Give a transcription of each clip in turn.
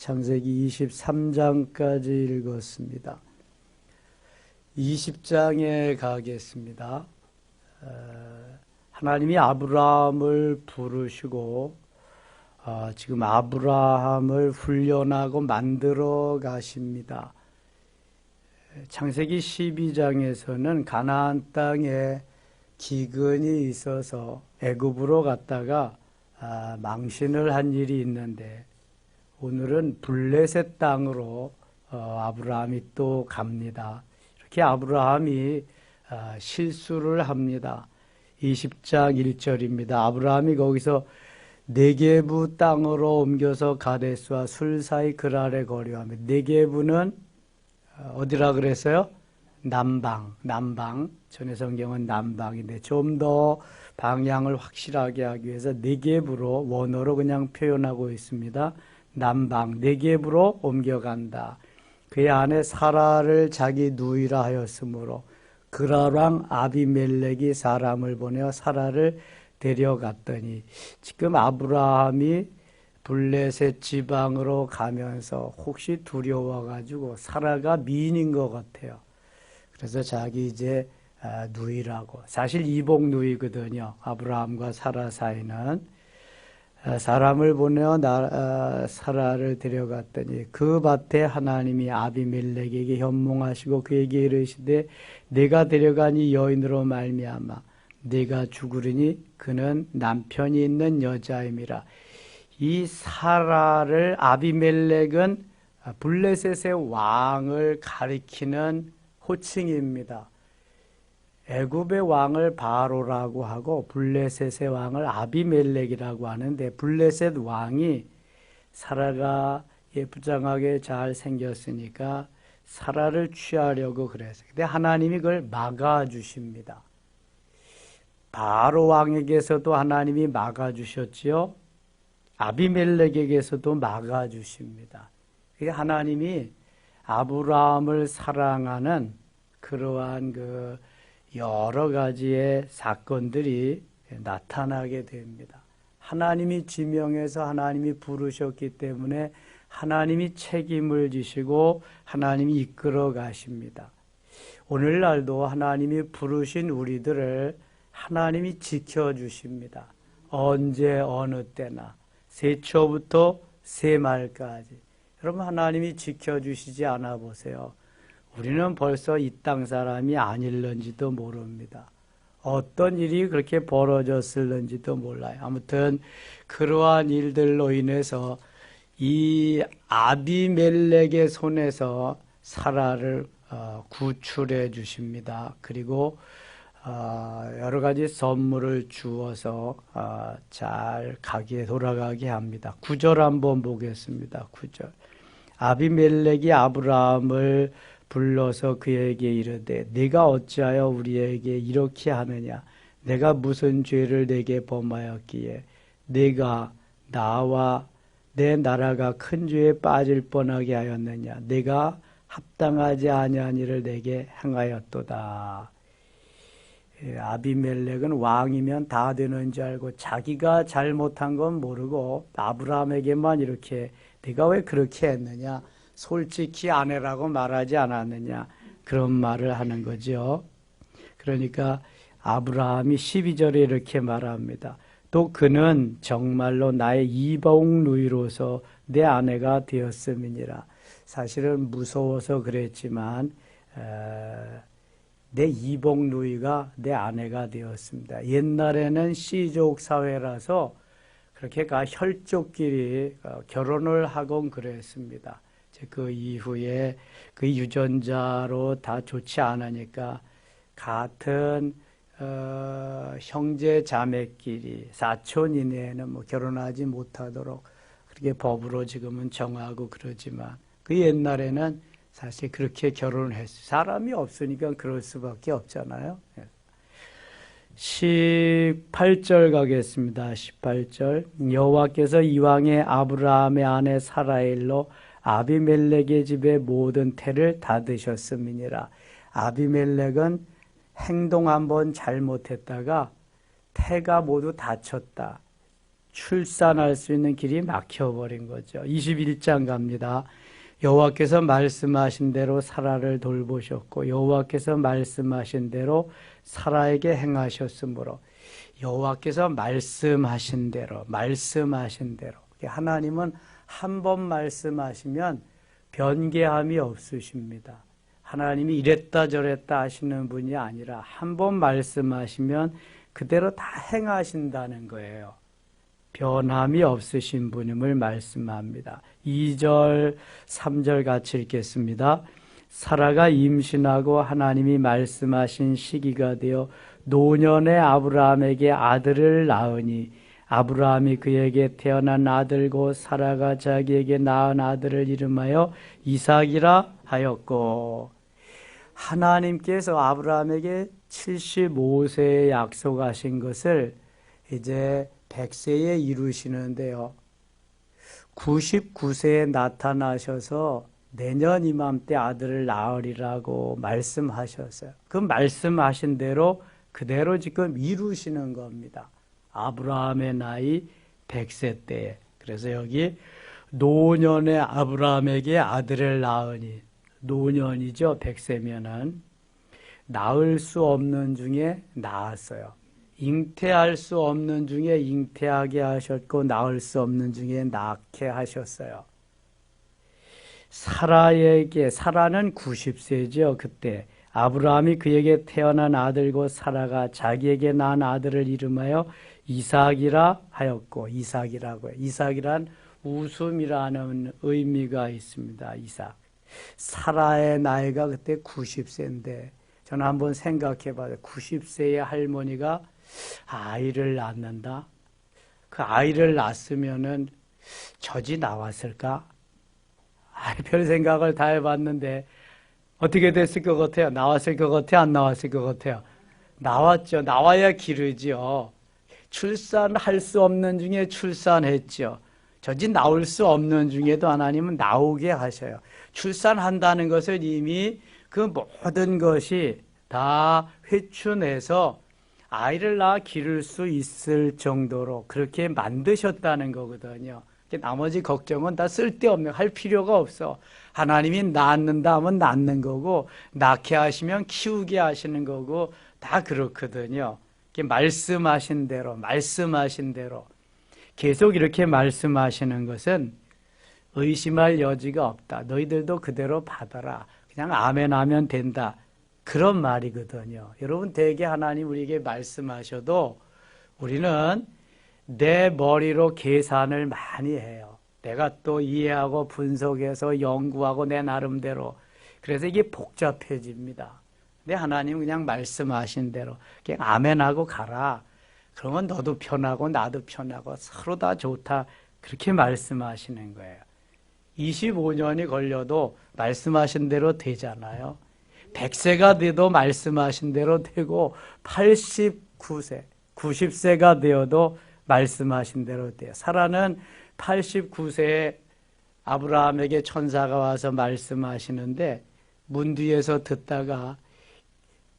창세기 23장까지 읽었습니다. 20장에 가겠습니다. 하나님이 아브라함을 부르시고 지금 아브라함을 훈련하고 만들어 가십니다. 창세기 12장에서는 가나안 땅에 기근이 있어서 애굽으로 갔다가 망신을 한 일이 있는데, 오늘은 블레셋 땅으로 아브라함이 또 갑니다. 이렇게 아브라함이 실수를 합니다. 20장 1절입니다. 아브라함이 거기서 네게부 땅으로 옮겨서 가데스와 술 사이 그랄에 거류하며, 네게부는 어디라 그랬어요? 남방. 전에 성경은 남방인데 좀 더 방향을 확실하게 하기 위해서 네게부로, 원어로 그냥 표현하고 있습니다. 남방, 네게부로 옮겨간다. 그의 아내 사라를 자기 누이라 하였으므로 그랄 왕 아비멜렉이 사람을 보내어 사라를 데려갔더니, 지금 아브라함이 블레셋 지방으로 가면서 혹시 두려워가지고 사라가 미인인 것 같아요. 그래서 자기 이제 누이라고, 사실 이복 누이거든요. 아브라함과 사라 사이는. 사람을 보내어 사라를 데려갔더니 그 밭에 하나님이 아비멜렉에게 현몽하시고 그에게 이르시되, 내가 데려간 이 여인으로 말미암아 네가 죽으리니 그는 남편이 있는 여자임이라. 이 사라를, 아비멜렉은 블레셋의 왕을 가리키는 호칭입니다. 애굽의 왕을 바로라고 하고 블레셋의 왕을 아비멜렉이라고 하는데, 블레셋 왕이 사라가 예쁘장하게 잘 생겼으니까 사라를 취하려고 그랬어요. 근데 하나님이 그걸 막아주십니다. 바로 왕에게서도 하나님이 막아주셨지요. 아비멜렉에게서도 막아주십니다. 하나님이 아브라함을 사랑하는 그러한 여러 가지의 사건들이 나타나게 됩니다. 하나님이 지명해서 하나님이 부르셨기 때문에 하나님이 책임을 지시고 하나님이 이끌어 가십니다. 오늘날도 하나님이 부르신 우리들을 하나님이 지켜주십니다. 언제 어느 때나 세초부터 세말까지. 여러분, 하나님이 지켜주시지 않아 보세요. 우리는 벌써 이 땅 사람이 아닐런지도 모릅니다. 어떤 일이 그렇게 벌어졌을는지도 몰라요. 아무튼 그러한 일들로 인해서 이 아비멜렉의 손에서 사라를 구출해 주십니다. 그리고 여러 가지 선물을 주어서 잘 돌아가게 합니다. 9절 한번 보겠습니다. 9절. 아비멜렉이 아브라함을 불러서 그에게 이르되, 네가 어찌하여 우리에게 이렇게 하느냐? 내가 무슨 죄를 내게 범하였기에 네가 나와 내 나라가 큰 죄에 빠질 뻔하게 하였느냐? 내가 합당하지 아니한 일을 내게 행하였도다. 아비멜렉은 왕이면 다 되는 줄 알고 자기가 잘못한 건 모르고 아브라함에게만 이렇게, 네가 왜 그렇게 했느냐? 솔직히 아내라고 말하지 않았느냐? 그런 말을 하는 거죠. 그러니까 아브라함이 12절에 이렇게 말합니다. 또 그는 정말로 나의 이복 누이로서 내 아내가 되었음이니라. 사실은 무서워서 그랬지만 내 이복 누이가 내 아내가 되었습니다. 옛날에는 씨족 사회라서 그렇게 혈족끼리 결혼을 하곤 그랬습니다. 그 이후에 그 유전자로 다 좋지 않으니까 같은 형제 자매끼리 사촌 이내에는 결혼하지 못하도록 그렇게 법으로 지금은 정하고 그러지만, 그 옛날에는 사실 그렇게 결혼을 했어요. 사람이 없으니까 그럴 수밖에 없잖아요. 18절 가겠습니다. 18절. 여호와께서 이왕에 아브라함의 아내 사라의 일로 아비멜렉의 집의 모든 태를 닫으셨음이니라. 아비멜렉은 행동 한번 잘못했다가 태가 모두 닫혔다. 출산할 수 있는 길이 막혀버린 거죠. 21장 갑니다. 여호와께서 말씀하신 대로 사라를 돌보셨고 여호와께서 말씀하신 대로 사라에게 행하셨으므로 여호와께서 말씀하신 대로 하나님은 한 번 말씀하시면 변개함이 없으십니다. 하나님이 이랬다 저랬다 하시는 분이 아니라 한 번 말씀하시면 그대로 다 행하신다는 거예요. 변함이 없으신 분임을 말씀합니다. 2절, 3절 같이 읽겠습니다. 사라가 임신하고 하나님이 말씀하신 시기가 되어 노년의 아브라함에게 아들을 낳으니 아브라함이 그에게 태어난 아들 곧 사라가 자기에게 낳은 아들을 이름하여 이삭이라 하였고 하나님께서 아브라함에게 75세에 약속하신 것을 이제 100세에 이루시는데요. 99세에 나타나셔서 내년 이맘때 아들을 낳으리라고 말씀하셨어요. 그 말씀하신 대로 그대로 지금 이루시는 겁니다. 아브라함의 나이 100세 때에. 그래서 여기 노년의 아브라함에게 아들을 낳으니 노년이죠. 100세면은 낳을 수 없는 중에 낳았어요. 잉태할 수 없는 중에 잉태하게 하셨고 낳을 수 없는 중에 낳게 하셨어요. 사라는 90세죠. 그때 아브라함이 그에게 태어난 아들고 사라가 자기에게 낳은 아들을 이름하여 이삭이라 하였고 이삭이라고요. 이삭이란 웃음이라는 의미가 있습니다. 이삭. 사라의 나이가 그때 90세인데 저는 한번 생각해 봐요. 90세의 할머니가 아이를 낳는다. 그 아이를 낳았으면은 젖이 나왔을까? 별 생각을 다 해봤는데 어떻게 됐을 것 같아요? 나왔을 것 같아요? 안 나왔을 것 같아요? 나왔죠. 나와야 기르죠. 출산할 수 없는 중에 출산했죠. 젖이 나올 수 없는 중에도 하나님은 나오게 하셔요. 출산한다는 것을 이미 그 모든 것이 다 회춘해서 아이를 낳아 기를 수 있을 정도로 그렇게 만드셨다는 거거든요. 나머지 걱정은 다 쓸데없는, 할 필요가 없어. 하나님이 낳는다 하면 낳는 거고 낳게 하시면 키우게 하시는 거고 다 그렇거든요. 말씀하신 대로 계속 이렇게 말씀하시는 것은 의심할 여지가 없다. 너희들도 그대로 받아라. 그냥 아멘 하면 된다. 그런 말이거든요. 여러분, 대개 하나님 우리에게 말씀하셔도 우리는 내 머리로 계산을 많이 해요. 내가 또 이해하고 분석해서 연구하고 내 나름대로. 그래서 이게 복잡해집니다. 근데 하나님은 그냥 말씀하신 대로 그냥 아멘하고 가라. 그러면 너도 편하고 나도 편하고 서로 다 좋다. 그렇게 말씀하시는 거예요. 25년이 걸려도 말씀하신 대로 되잖아요. 100세가 돼도 말씀하신 대로 되고 89세, 90세가 되어도 말씀하신 대로 돼요. 사라는 89세에 아브라함에게 천사가 와서 말씀하시는데 문 뒤에서 듣다가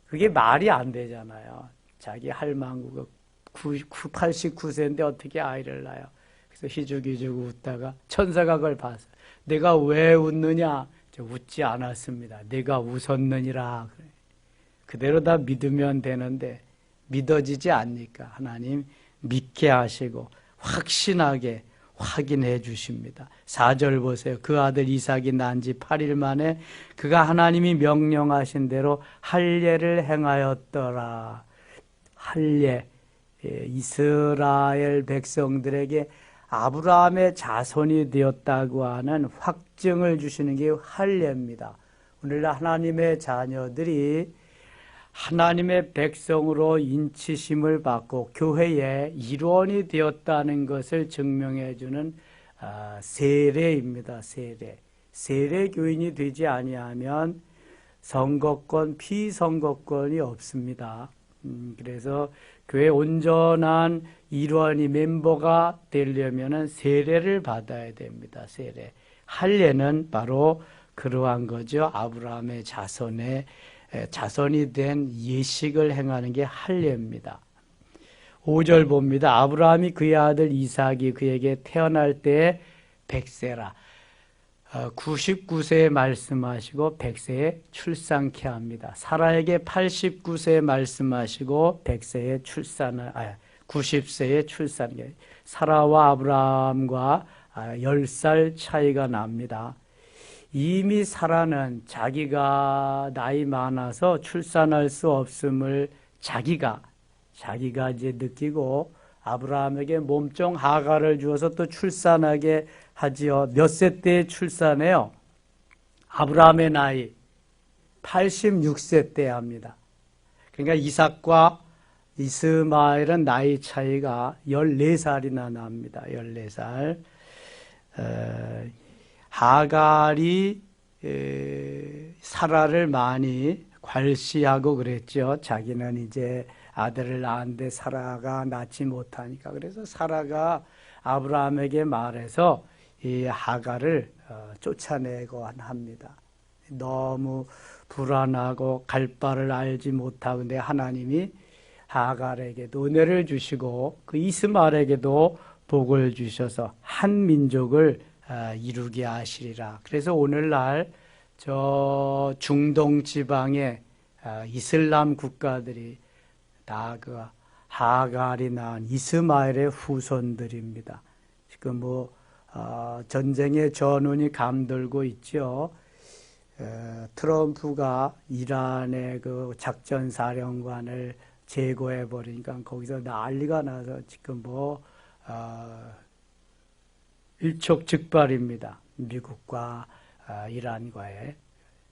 그게 말이 안 되잖아요. 자기 할망구가 89세인데 어떻게 아이를 낳아요. 그래서 희죽희죽 웃다가 천사가 그걸 봐서 내가 왜 웃느냐? 웃지 않았습니다. 내가 웃었느니라. 그대로 다 믿으면 되는데 믿어지지 않으니까 하나님 믿게 하시고 확신하게 확인해 주십니다. 4절 보세요. 그 아들 이삭이 난 지 8일 만에 그가 하나님이 명령하신 대로 할례를 행하였더라. 할례, 이스라엘 백성들에게 아브라함의 자손이 되었다고 하는 확증을 주시는 게 할례입니다. 오늘날 하나님의 자녀들이 하나님의 백성으로 인치심을 받고 교회의 일원이 되었다는 것을 증명해 주는 세례입니다. 세례 교인이 되지 아니하면 선거권, 피선거권이 없습니다. 그래서 교회 온전한 일원이 멤버가 되려면 세례를 받아야 됩니다. 세례. 할례는 바로 그러한 거죠. 아브라함의 자손이 된 예식을 행하는 게 할례입니다. 5절 봅니다. 아브라함이 그의 아들 이삭이 그에게 태어날 때에 100세라. 99세에 말씀하시고 100세에 출산케 합니다. 사라에게 89세에 말씀하시고 100세에 90세에 출산케. 사라와 아브라함과 10살 차이가 납니다. 이미 사라는 자기가 나이 많아서 출산할 수 없음을 자기가 이제 느끼고 아브라함에게 몸종 하가를 주어서 또 출산하게 하지요. 몇 세 때 출산해요? 아브라함의 나이 86세 때 합니다. 그러니까 이삭과 이스마엘은 나이 차이가 14살이나 납니다. 14살. 하갈이 사라를 많이 괄시하고 그랬죠. 자기는 이제 아들을 낳았는데 사라가 낳지 못하니까. 그래서 사라가 아브라함에게 말해서 이 하갈을 쫓아내고 합니다. 너무 불안하고 갈 바를 알지 못하고, 근데 하나님이 하갈에게도 은혜를 주시고 그 이스마엘에게도 복을 주셔서 한 민족을 이루게 하시리라. 그래서 오늘날 저 중동 지방의 이슬람 국가들이 다 그 하갈이 낳은 이스마엘의 후손들입니다. 지금 전쟁의 전운이 감돌고 있죠. 트럼프가 이란의 그 작전사령관을 제거해 버리니까 거기서 난리가 나서 지금 일촉즉발입니다. 미국과 이란과의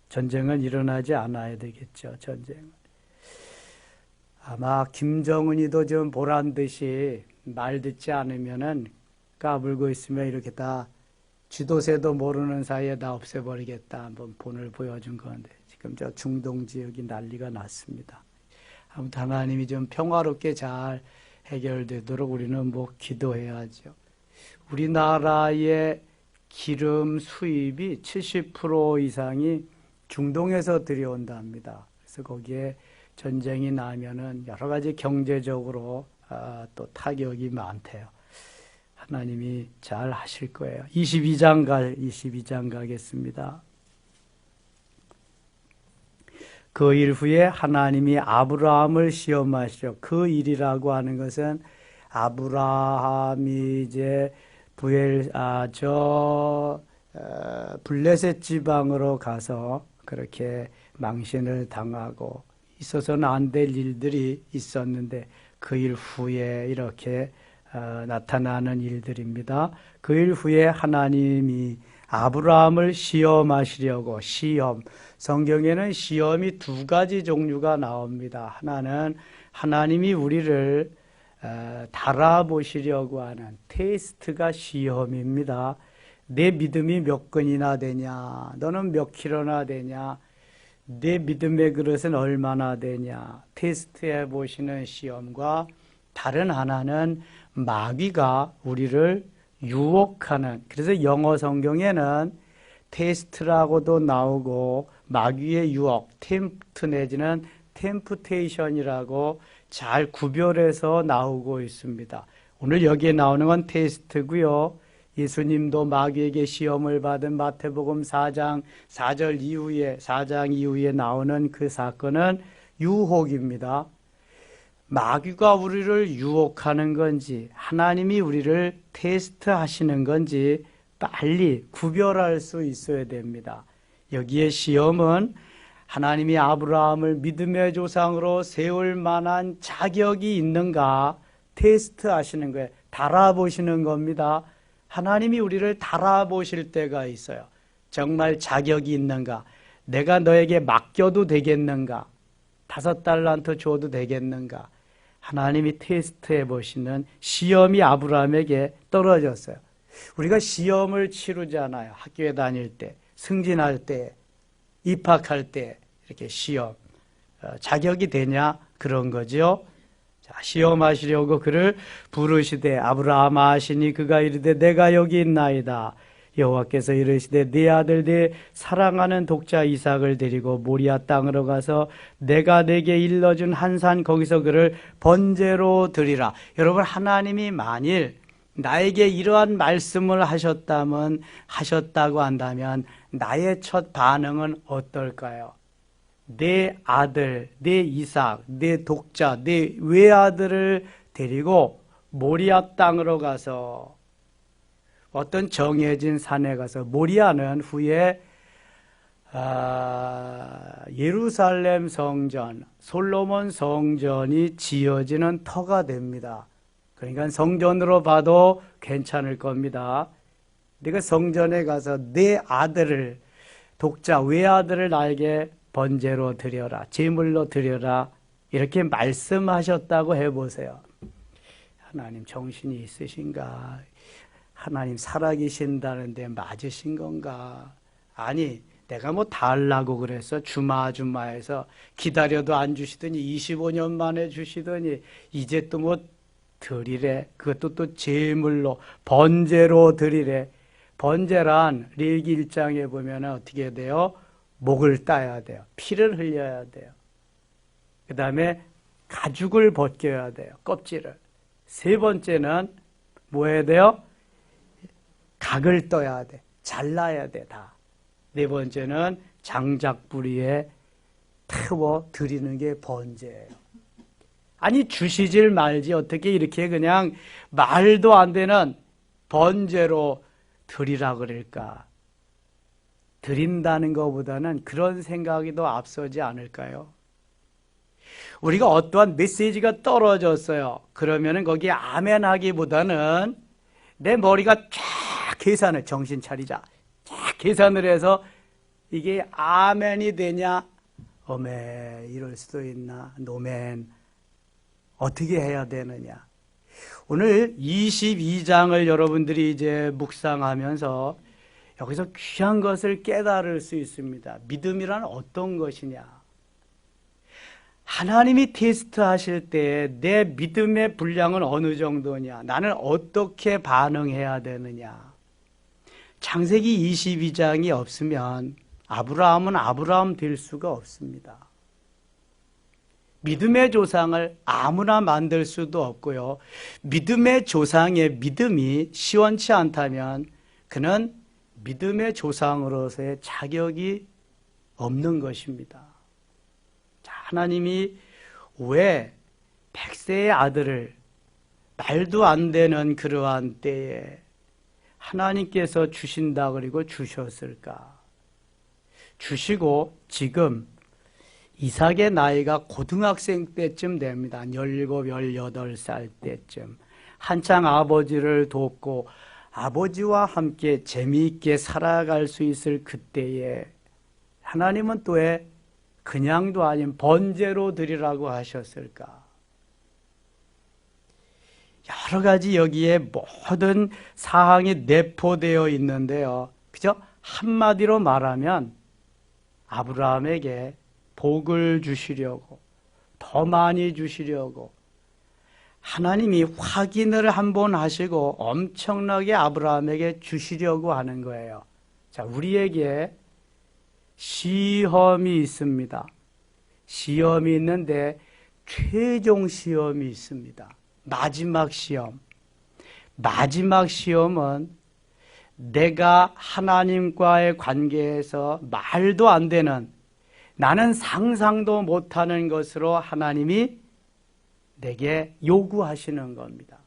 전쟁은 일어나지 않아야 되겠죠. 전쟁은. 아마 김정은이도 좀 보란 듯이 말 듣지 않으면은 까불고 있으면 이렇게 다 쥐도새도 모르는 사이에 다 없애버리겠다. 한번 본을 보여준 건데 지금 저 중동 지역이 난리가 났습니다. 아무튼 하나님이 좀 평화롭게 잘 해결되도록 우리는 기도해야죠. 우리나라의 기름 수입이 70% 이상이 중동에서 들여온답니다. 그래서 거기에 전쟁이 나면은 여러 가지 경제적으로 또 타격이 많대요. 하나님이 잘 하실 거예요. 22장 가겠습니다. 그 일 후에 하나님이 아브라함을 시험하시려. 그 일이라고 하는 것은 아브라함이 이제 블레셋 지방으로 가서 그렇게 망신을 당하고 있어서는 안 될 일들이 있었는데 그 일 후에 이렇게 나타나는 일들입니다. 그 일 후에 하나님이 아브라함을 시험하시려고. 시험, 성경에는 시험이 두 가지 종류가 나옵니다. 하나는 하나님이 우리를 달아보시려고 하는 테스트가 시험입니다. 내 믿음이 몇 근이나 되냐, 너는 몇 킬로나 되냐, 내 믿음의 그릇은 얼마나 되냐, 테스트해 보시는 시험과, 다른 하나는 마귀가 우리를 유혹하는, 그래서 영어 성경에는 테스트라고도 나오고 마귀의 유혹, 템프트 내지는 템프테이션이라고 잘 구별해서 나오고 있습니다. 오늘 여기에 나오는 건 테스트고요. 예수님도 마귀에게 시험을 받은 마태복음 4장 4절 이후에, 4장 이후에 나오는 그 사건은 유혹입니다. 마귀가 우리를 유혹하는 건지 하나님이 우리를 테스트하시는 건지 빨리 구별할 수 있어야 됩니다. 여기에 시험은 하나님이 아브라함을 믿음의 조상으로 세울 만한 자격이 있는가 테스트하시는 거예요. 달아보시는 겁니다. 하나님이 우리를 달아보실 때가 있어요. 정말 자격이 있는가? 내가 너에게 맡겨도 되겠는가? 5달란트 줘도 되겠는가? 하나님이 테스트해 보시는 시험이 아브라함에게 떨어졌어요. 우리가 시험을 치르잖아요. 학교에 다닐 때, 승진할 때, 입학할 때 이렇게 시험. 자격이 되냐? 그런 거죠. 자, 시험하시려고 그를 부르시되 아브라함아 하시니 그가 이르되 내가 여기 있나이다. 여호와께서 이르시되 네 아들 네 사랑하는 독자 이삭을 데리고 모리아 땅으로 가서 내가 내게 일러준 한 산 거기서 그를 번제로 드리라. 여러분, 하나님이 만일 나에게 이러한 말씀을 하셨다고 한다면 나의 첫 반응은 어떨까요? 내 아들, 내 이삭, 내 독자, 내 외아들을 데리고 모리아 땅으로 가서 어떤 정해진 산에 가서, 모리아는 후에 예루살렘 성전, 솔로몬 성전이 지어지는 터가 됩니다. 그러니까 성전으로 봐도 괜찮을 겁니다. 네가 성전에 가서 내 아들을, 독자 외아들을 나에게 번제로 드려라, 제물로 드려라, 이렇게 말씀하셨다고 해보세요. 하나님 정신이 있으신가? 하나님 살아계신다는데 맞으신 건가? 아니, 내가 뭐 달라고 그래서 주마주마해서 기다려도 안 주시더니 25년 만에 주시더니 이제 또 뭐 드리래. 그것도 또 제물로, 번제로 드리래. 번제란 레위기 1장에 보면 어떻게 돼요? 목을 따야 돼요. 피를 흘려야 돼요. 그 다음에 가죽을 벗겨야 돼요. 껍질을. 세 번째는 뭐 해야 돼요? 각을 떠야 돼. 잘라야 돼, 다. 네 번째는 장작불위에 태워 드리는 게 번제예요. 아니, 주시질 말지 어떻게 이렇게 그냥 말도 안 되는 번제로 드리라 그럴까? 드린다는 것보다는 그런 생각이 더 앞서지 않을까요? 우리가 어떠한 메시지가 떨어졌어요. 그러면은 거기에 아멘 하기보다는 내 머리가 쫙 계산을, 정신 차리자, 쫙 계산을 해서 이게 아멘이 되냐, 어메, 이럴 수도 있나, 노멘, 어떻게 해야 되느냐. 오늘 22장을 여러분들이 이제 묵상하면서 여기서 귀한 것을 깨달을 수 있습니다. 믿음이란 어떤 것이냐. 하나님이 테스트하실 때 내 믿음의 분량은 어느 정도냐, 나는 어떻게 반응해야 되느냐. 창세기 22장이 없으면 아브라함은 아브라함 될 수가 없습니다. 믿음의 조상을 아무나 만들 수도 없고요. 믿음의 조상의 믿음이 시원치 않다면 그는 믿음의 조상으로서의 자격이 없는 것입니다. 자, 하나님이 왜 백세의 아들을 말도 안 되는 그러한 때에 하나님께서 주신다 그리고 주셨을까? 주시고 지금 이삭의 나이가 고등학생 때쯤 됩니다. 17, 18살 때쯤. 한창 아버지를 돕고 아버지와 함께 재미있게 살아갈 수 있을 그때에 하나님은 또 왜 그냥도 아닌 번제로 드리라고 하셨을까? 여러 가지 여기에 모든 사항이 내포되어 있는데요. 그죠? 한마디로 말하면 아브라함에게 복을 주시려고, 더 많이 주시려고 하나님이 확인을 한번 하시고 엄청나게 아브라함에게 주시려고 하는 거예요. 자, 우리에게 시험이 있습니다. 시험이 있는데 최종 시험이 있습니다. 마지막 시험. 마지막 시험은 내가 하나님과의 관계에서 말도 안 되는, 나는 상상도 못하는 것으로 하나님이 내게 요구하시는 겁니다.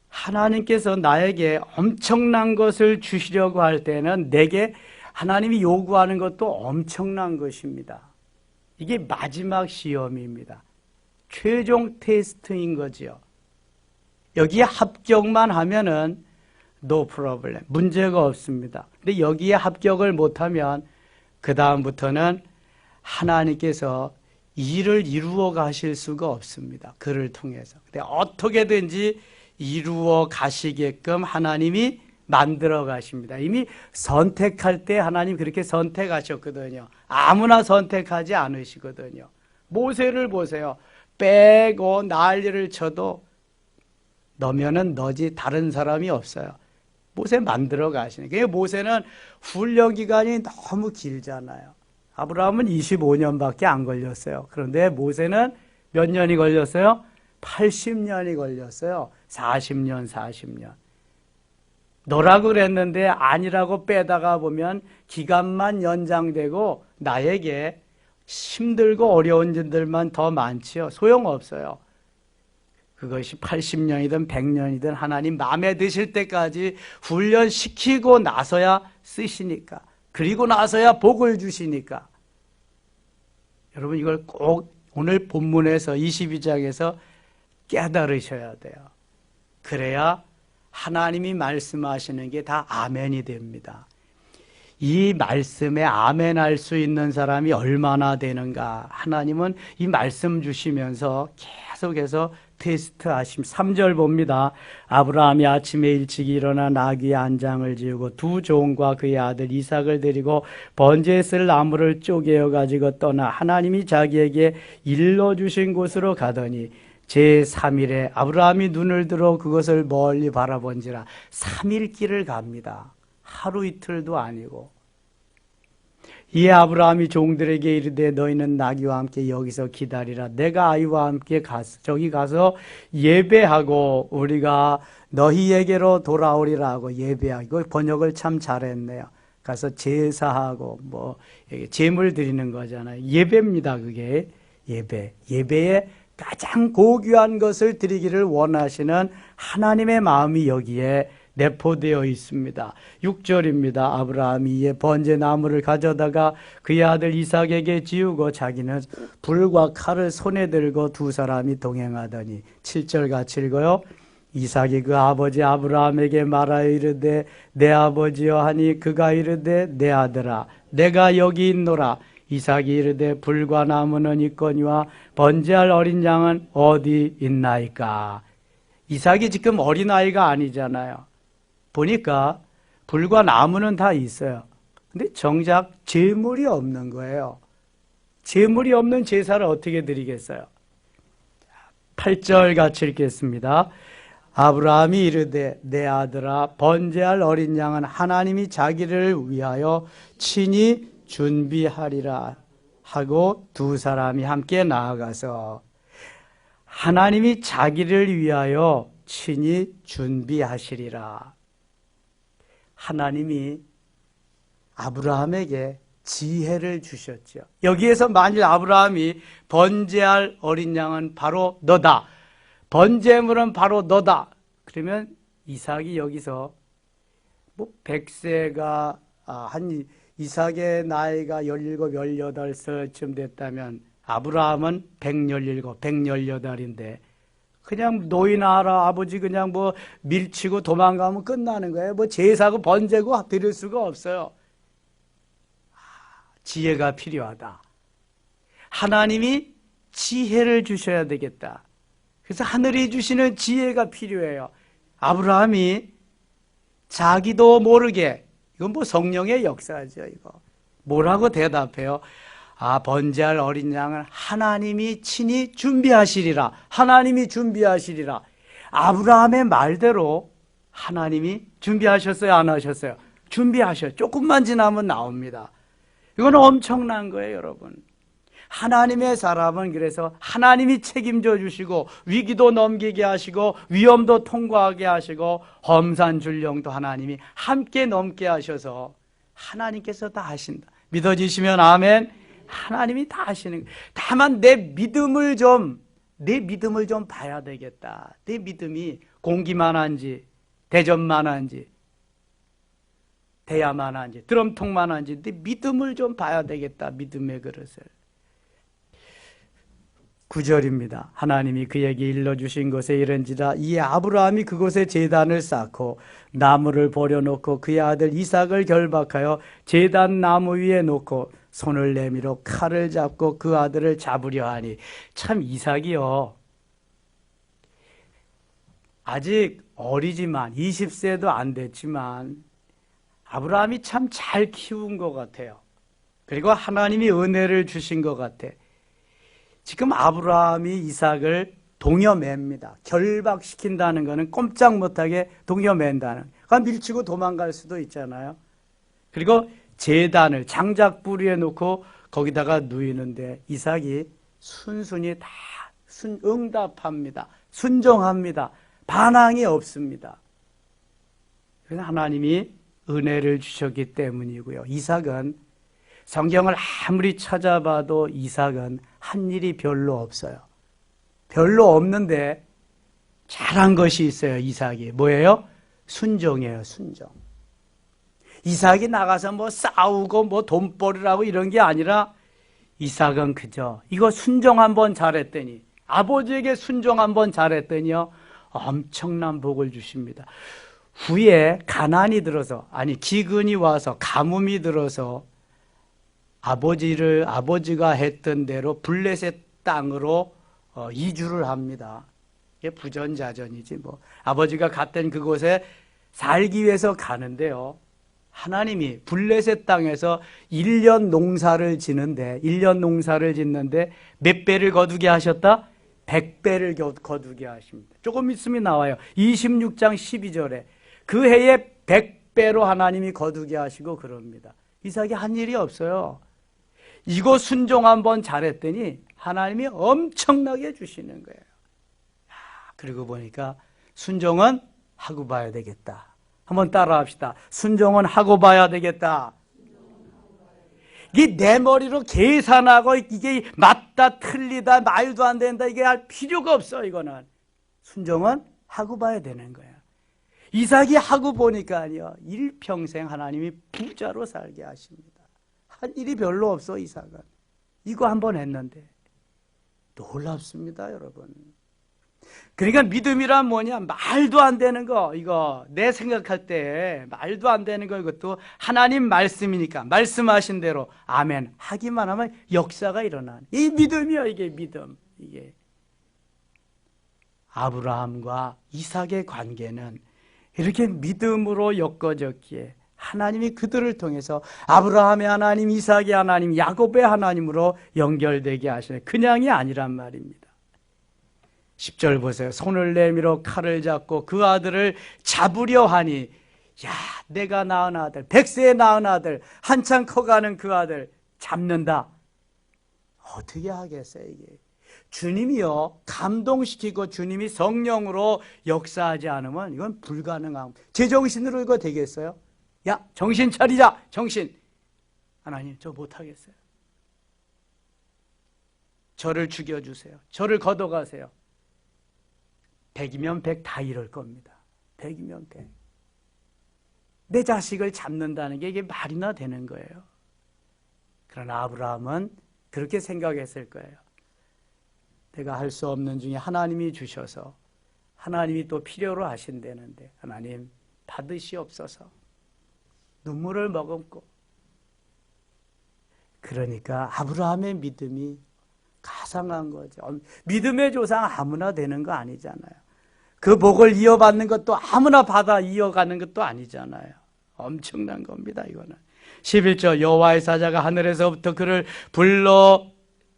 하나님께서 나에게 엄청난 것을 주시려고 할 때는 내게 하나님이 요구하는 것도 엄청난 것입니다. 이게 마지막 시험입니다. 최종 테스트인 거지요. 여기에 합격만 하면은 no problem, 문제가 없습니다. 근데 여기에 합격을 못하면 그 다음부터는 하나님께서 일을 이루어 가실 수가 없습니다. 그를 통해서. 근데 어떻게든지 이루어 가시게끔 하나님이 만들어 가십니다. 이미 선택할 때 하나님 그렇게 선택하셨거든요. 아무나 선택하지 않으시거든요. 모세를 보세요. 빼고 난리를 쳐도 너면은 너지 다른 사람이 없어요. 모세 만들어 가시는 거예요. 모세는 훈련 기간이 너무 길잖아요. 아브라함은 25년밖에 안 걸렸어요. 그런데 모세는 몇 년이 걸렸어요? 80년이 걸렸어요. 40년. 너라고 그랬는데 아니라고 빼다가 보면 기간만 연장되고 나에게 힘들고 어려운 일들만 더 많지요. 소용없어요. 그것이 80년이든 100년이든 하나님 마음에 드실 때까지 훈련시키고 나서야 쓰시니까. 그리고 나서야 복을 주시니까. 여러분 이걸 꼭 오늘 본문에서 22장에서 깨달으셔야 돼요. 그래야 하나님이 말씀하시는 게 다 아멘이 됩니다. 이 말씀에 아멘할 수 있는 사람이 얼마나 되는가. 하나님은 이 말씀 주시면서 계속해서 테스트하심. 3절 봅니다. 아브라함이 아침에 일찍 일어나 나귀의 안장을 지우고 두 종과 그의 아들 이삭을 데리고 번제에 쓸 나무를 쪼개어 가지고 떠나 하나님이 자기에게 일러주신 곳으로 가더니 제3일에 아브라함이 눈을 들어 그것을 멀리 바라본지라 3일 길을 갑니다. 하루 이틀도 아니고. 이에 아브라함이 종들에게 이르되 너희는 나귀와 함께 여기서 기다리라. 내가 아이와 함께 저기 가서 예배하고 우리가 너희에게로 돌아오리라 하고 예배하고. 번역을 참 잘했네요. 가서 제사하고 제물 드리는 거잖아요. 예배입니다. 그게 예배에 가장 고귀한 것을 드리기를 원하시는 하나님의 마음이 여기에 내포되어 있습니다. 6절입니다. 아브라함이 이에 번제 나무를 가져다가 그의 아들 이삭에게 지우고 자기는 불과 칼을 손에 들고 두 사람이 동행하더니 7절 같이 읽어요. 이삭이 그 아버지 아브라함에게 말하여 이르되 내 아버지여 하니 그가 이르되 내 아들아 내가 여기 있노라. 이삭이 이르되 불과 나무는 있거니와 번제할 어린 양은 어디 있나이까. 이삭이 지금 어린아이가 아니잖아요. 보니까 불과 나무는 다 있어요. 근데 정작 제물이 없는 거예요. 제물이 없는 제사를 어떻게 드리겠어요? 8절 같이 읽겠습니다. 아브라함이 이르되 내 아들아 번제할 어린 양은 하나님이 자기를 위하여 친히 준비하리라 하고 두 사람이 함께 나아가서 하나님이 자기를 위하여 친히 준비하시리라. 하나님이 아브라함에게 지혜를 주셨죠. 여기에서 만일 아브라함이 번제할 어린 양은 바로 너다. 번제물은 바로 너다. 그러면 이삭이 여기서 100세가 이삭의 나이가 17, 18살쯤 됐다면 아브라함은 117, 118인데 그냥 노인하라 아버지 그냥 밀치고 도망가면 끝나는 거예요. 제사고 번제고 드릴 수가 없어요. 지혜가 필요하다. 하나님이 지혜를 주셔야 되겠다. 그래서 하늘이 주시는 지혜가 필요해요. 아브라함이 자기도 모르게 이건 성령의 역사죠. 이거 뭐라고 대답해요? 번제할 어린 양을 하나님이 친히 준비하시리라. 하나님이 준비하시리라. 아브라함의 말대로 하나님이 준비하셨어요? 안 하셨어요? 준비하셔요. 조금만 지나면 나옵니다. 이건 엄청난 거예요, 여러분. 하나님의 사람은 그래서 하나님이 책임져 주시고 위기도 넘기게 하시고 위험도 통과하게 하시고 험산줄령도 하나님이 함께 넘게 하셔서 하나님께서 다 하신다. 믿어지시면 아멘. 하나님이 다 하시는 거예요. 다만 내 믿음을 좀 봐야 되겠다. 내 믿음이 공기만 한지 대접만 한지 대야만 한지 드럼통만 한지 내 믿음을 좀 봐야 되겠다. 믿음의 그릇을. 9절입니다. 하나님이 그에게 일러주신 곳에 이른지라 이에 아브라함이 그곳에 제단을 쌓고 나무를 버려놓고 그의 아들 이삭을 결박하여 제단 나무 위에 놓고 손을 내밀어 칼을 잡고 그 아들을 잡으려 하니. 참 이삭이요 아직 어리지만 20세도 안 됐지만 아브라함이 참 잘 키운 것 같아요. 그리고 하나님이 은혜를 주신 것 같아. 지금 아브라함이 이삭을 동여맵니다. 결박시킨다는 것은 꼼짝 못하게 동여맨다는. 밀치고 도망갈 수도 있잖아요. 그리고 제단을 장작 뿌리에 놓고 거기다가 누이는데 이삭이 순순히 다 응답합니다. 순종합니다. 반항이 없습니다. 그래서 하나님이 은혜를 주셨기 때문이고요. 이삭은 성경을 아무리 찾아봐도 이삭은 한 일이 별로 없어요. 별로 없는데 잘한 것이 있어요. 이삭이 뭐예요? 순종이에요. 순종. 이삭이 나가서 뭐 싸우고 뭐 돈벌이라고 이런 게 아니라 이삭은 그저 이거 순종 한번 잘했더니 아버지에게 순종 한번 잘했더니요 엄청난 복을 주십니다. 후에 가난이 들어서 아니 기근이 와서 가뭄이 들어서 아버지가 했던 대로 블레셋 땅으로 이주를 합니다. 이게 부전자전이지 뭐. 아버지가 갔던 그곳에 살기 위해서 가는데요. 하나님이 블레셋 땅에서 1년 농사를 짓는데 몇 배를 거두게 하셨다? 100배를 거두게 하십니다. 조금 있으면 나와요. 26장 12절에 그 해에 100배로 하나님이 거두게 하시고 그럽니다. 이삭이 한 일이 없어요. 이거 순종 한번 잘했더니 하나님이 엄청나게 주시는 거예요. 그리고 보니까 순종은 하고 봐야 되겠다. 한번 따라 합시다. 순종은 하고 봐야 되겠다. 이게 내 머리로 계산하고 이게 맞다 틀리다 말도 안 된다 이게 할 필요가 없어. 이거는 순종은 하고 봐야 되는 거야. 이삭이 하고 보니까요 일평생 하나님이 부자로 살게 하십니다. 한 일이 별로 없어. 이삭은 이거 한번 했는데 놀랍습니다. 여러분. 그러니까 믿음이란 뭐냐? 말도 안 되는 거, 이거 내 생각할 때 말도 안 되는 거 이것도 하나님 말씀이니까 말씀하신 대로 아멘 하기만 하면 역사가 일어나는 이 믿음이요. 이게 믿음. 이게 아브라함과 이삭의 관계는 이렇게 믿음으로 엮어졌기에 하나님이 그들을 통해서 아브라함의 하나님, 이삭의 하나님, 야곱의 하나님으로 연결되게 하시는 그냥이 아니란 말입니다. 10절 보세요. 손을 내밀어 칼을 잡고 그 아들을 잡으려 하니 야 내가 낳은 아들 100세에 낳은 아들 한참 커가는 그 아들 잡는다. 어떻게 하겠어요 이게. 주님이요 감동시키고 주님이 성령으로 역사하지 않으면 이건 불가능한. 제정신으로 이거 되겠어요? 야 정신 차리자. 정신. 하나님 저 못하겠어요. 저를 죽여주세요. 저를 걷어가세요. 100이면 100 다 이럴 겁니다. 100이면 100. 내 자식을 잡는다는 게 이게 말이나 되는 거예요. 그러나 아브라함은 그렇게 생각했을 거예요. 내가 할 수 없는 중에 하나님이 주셔서 하나님이 또 필요로 하신다는데 하나님 받으시옵소서. 눈물을 머금고. 그러니까 아브라함의 믿음이 가상한 거죠. 믿음의 조상 아무나 되는 거 아니잖아요. 그 복을 이어받는 것도 아무나 받아 이어가는 것도 아니잖아요. 엄청난 겁니다. 이거는 11절 여호와의 사자가 하늘에서부터 그를 불러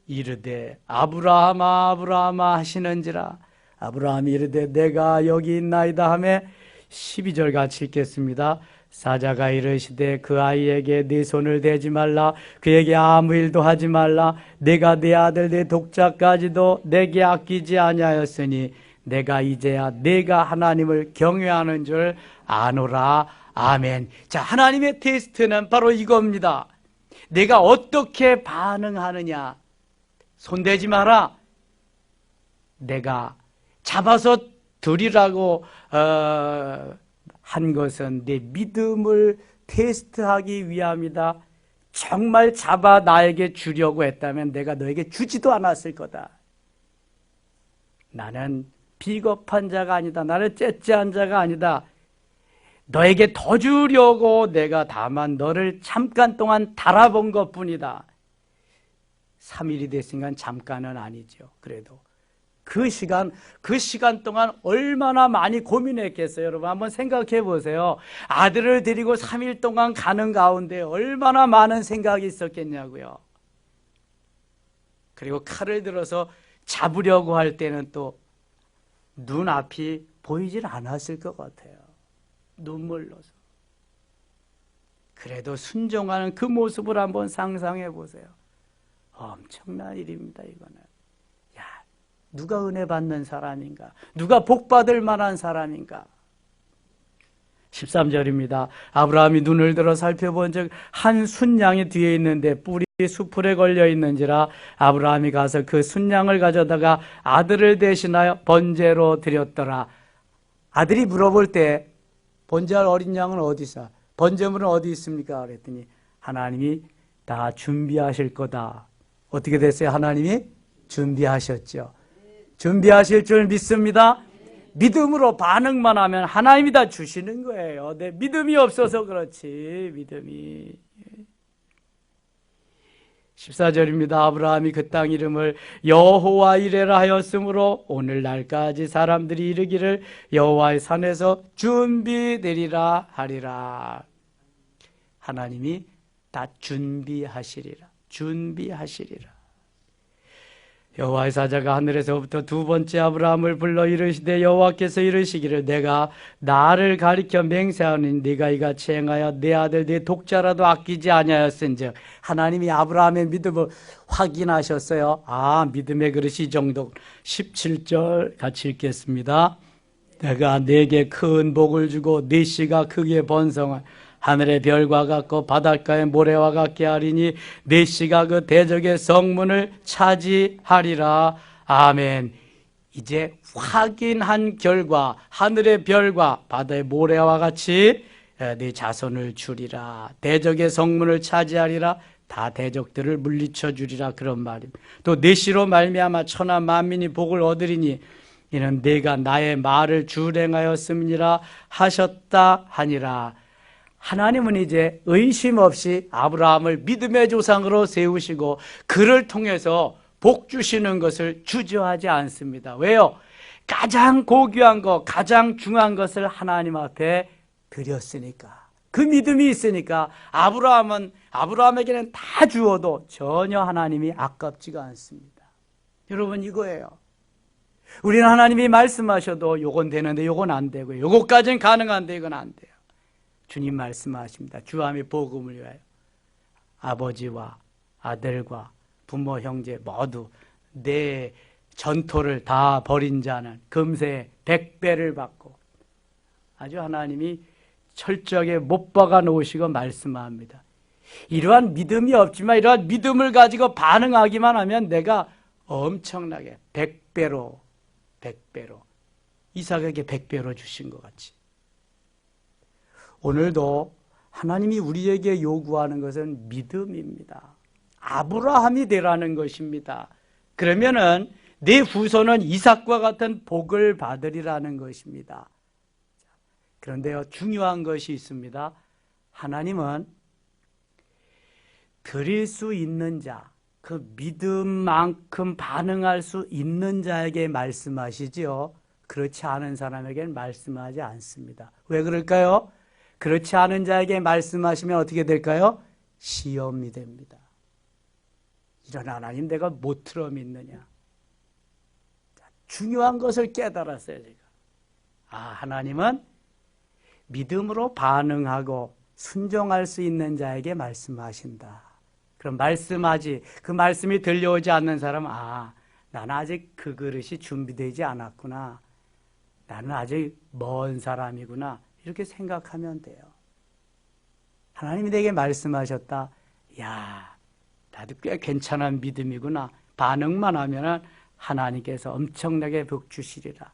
이르되 아브라함아 아브라함아 하시는지라. 아브라함이 이르되 내가 여기 있나이다 하며 12절 같이 읽겠습니다. 사자가 이르시되 그 아이에게 네 손을 대지 말라. 그에게 아무 일도 하지 말라. 내가 네 아들 네 독자까지도 내게 아끼지 아니하였으니 내가 이제야 내가 하나님을 경외하는 줄 아노라. 아멘. 자, 하나님의 테스트는 바로 이겁니다. 내가 어떻게 반응하느냐. 손대지 마라. 내가 잡아서 드리라고 한 것은 내 믿음을 테스트하기 위함이다. 정말 잡아 나에게 주려고 했다면 내가 너에게 주지도 않았을 거다. 나는 비겁한 자가 아니다. 나는 째째한 자가 아니다. 너에게 더 주려고 내가 다만 너를 잠깐 동안 달아본 것뿐이다. 3일이 됐으니까 잠깐은 아니죠. 그래도 그 시간 동안 얼마나 많이 고민했겠어요. 여러분 한번 생각해 보세요. 아들을 데리고 3일 동안 가는 가운데 얼마나 많은 생각이 있었겠냐고요. 그리고 칼을 들어서 잡으려고 할 때는 또 눈앞이 보이질 않았을 것 같아요. 눈물로서. 그래도 순종하는 그 모습을 한번 상상해 보세요. 엄청난 일입니다, 이거는. 야, 누가 은혜 받는 사람인가? 누가 복 받을 만한 사람인가? 13절입니다. 아브라함이 눈을 들어 살펴본 즉 한 순양이 뒤에 있는데 뿔이 수풀에 걸려 있는지라 아브라함이 가서 그 순양을 가져다가 아들을 대신하여 번제로 드렸더라. 아들이 물어볼 때 번제할 어린 양은 어디 있어? 번제물은 어디 있습니까? 그랬더니 하나님이 다 준비하실 거다. 어떻게 됐어요? 하나님이 준비하셨죠. 준비하실 줄 믿습니다. 믿음으로 반응만 하면 하나님이 다 주시는 거예요. 내 믿음이 없어서 그렇지. 믿음이. 14절입니다. 아브라함이 그 땅 이름을 여호와 이레라 하였으므로 오늘날까지 사람들이 이르기를 여호와의 산에서 준비되리라 하리라. 하나님이 다 준비하시리라. 준비하시리라. 여호와의 사자가 하늘에서부터 두 번째 아브라함을 불러 이르시되 여호와께서 이르시기를 내가 나를 가리켜 맹세하니 네가 이같이 행하여 내 아들 네 독자라도 아끼지 아니하였은즉 하나님이 아브라함의 믿음을 확인하셨어요. 믿음의 그릇이 이 정도. 17절 같이 읽겠습니다. 내가 네게 큰 복을 주고 네 씨가 크게 번성할 하늘의 별과 같고 바닷가의 모래와 같게 하리니 네 씨가 그 대적의 성문을 차지하리라. 아멘. 이제 확인한 결과 하늘의 별과 바다의 모래와 같이 네 자손을 주리라. 대적의 성문을 차지하리라. 다 대적들을 물리쳐 주리라. 그런 말입니다. 또 네 씨로 말미암아 천하 만민이 복을 얻으리니 이는 내가 나의 말을 준행하였음이니라 하셨다 하니라. 하나님은 이제 의심 없이 아브라함을 믿음의 조상으로 세우시고 그를 통해서 복 주시는 것을 주저하지 않습니다. 왜요? 가장 고귀한 것, 가장 중요한 것을 하나님 앞에 드렸으니까. 그 믿음이 있으니까 아브라함에게는 다 주어도 전혀 하나님이 아깝지가 않습니다. 여러분, 이거예요. 우리는 하나님이 말씀하셔도 요건 되는데 요건 안 되고 요것까지는 가능한데 이건 안 돼요. 주님 말씀하십니다. 주함의 복음을 위하여 아버지와 아들과 부모 형제 모두 내 전토를 다 벌인 자는 금세 100배를 받고 아주 하나님이 철저하게 못 박아 놓으시고 말씀합니다. 이러한 믿음이 없지만 이러한 믿음을 가지고 반응하기만 하면 내가 엄청나게 100배로 이삭에게 100배로 주신 것 같이 오늘도 하나님이 우리에게 요구하는 것은 믿음입니다. 아브라함이 되라는 것입니다. 그러면은 내 후손은 이삭과 같은 복을 받으리라는 것입니다. 그런데요, 중요한 것이 있습니다. 하나님은 드릴 수 있는 자, 그 믿음만큼 반응할 수 있는 자에게 말씀하시지요. 그렇지 않은 사람에게는 말씀하지 않습니다. 왜 그럴까요? 그렇지 않은 자에게 말씀하시면 어떻게 될까요? 시험이 됩니다. 이런 하나님 내가 못 들어 믿느냐. 중요한 것을 깨달았어요, 제가. 하나님은 믿음으로 반응하고 순종할 수 있는 자에게 말씀하신다. 그럼 말씀하지, 그 말씀이 들려오지 않는 사람은 나는 아직 그 그릇이 준비되지 않았구나. 나는 아직 먼 사람이구나. 이렇게 생각하면 돼요. 하나님이 내게 말씀하셨다. 나도 꽤 괜찮은 믿음이구나. 반응만 하면 하나님께서 엄청나게 복 주시리라.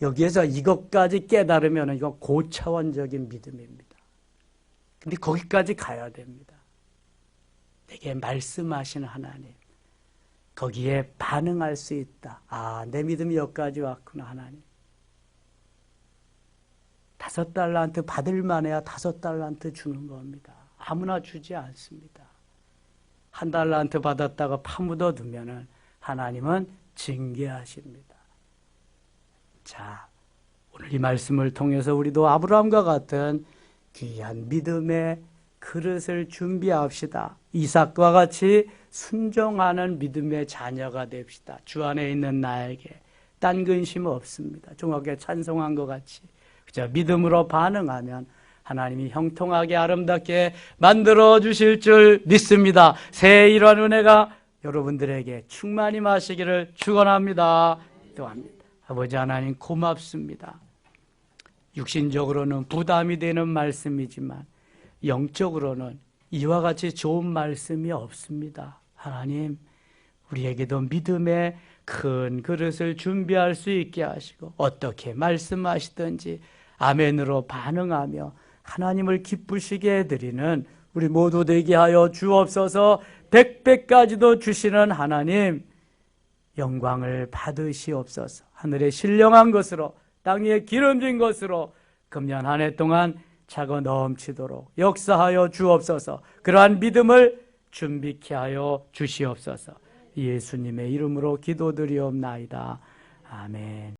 여기에서 이것까지 깨달으면 이건 고차원적인 믿음입니다. 근데 거기까지 가야 됩니다. 내게 말씀하시는 하나님. 거기에 반응할 수 있다. 내 믿음이 여기까지 왔구나, 하나님. 5달란트 받을 만해야 5달란트 주는 겁니다. 아무나 주지 않습니다. 1달란트 받았다가 파묻어 두면은 하나님은 징계하십니다. 자, 오늘 이 말씀을 통해서 우리도 아브라함과 같은 귀한 믿음의 그릇을 준비합시다. 이삭과 같이 순종하는 믿음의 자녀가 됩시다. 주 안에 있는 나에게 딴 근심 없습니다. 종합에 찬송한 것 같이 그저 믿음으로 반응하면 하나님이 형통하게 아름답게 만들어 주실 줄 믿습니다. 새해 이러한 은혜가 여러분들에게 충만히 마시기를 축원합니다. 기도합니다. 아버지 하나님 고맙습니다. 육신적으로는 부담이 되는 말씀이지만 영적으로는 이와 같이 좋은 말씀이 없습니다. 하나님, 우리에게도 믿음의 큰 그릇을 준비할 수 있게 하시고 어떻게 말씀하시든지 아멘으로 반응하며 하나님을 기쁘시게 해드리는 우리 모두 되게 하여 주옵소서. 100배까지도 주시는 하나님, 영광을 받으시옵소서. 하늘에 신령한 것으로 땅 위에 기름진 것으로 금년 한 해 동안 차고 넘치도록 역사하여 주옵소서. 그러한 믿음을 준비케 하여 주시옵소서. 예수님의 이름으로 기도드리옵나이다. 아멘.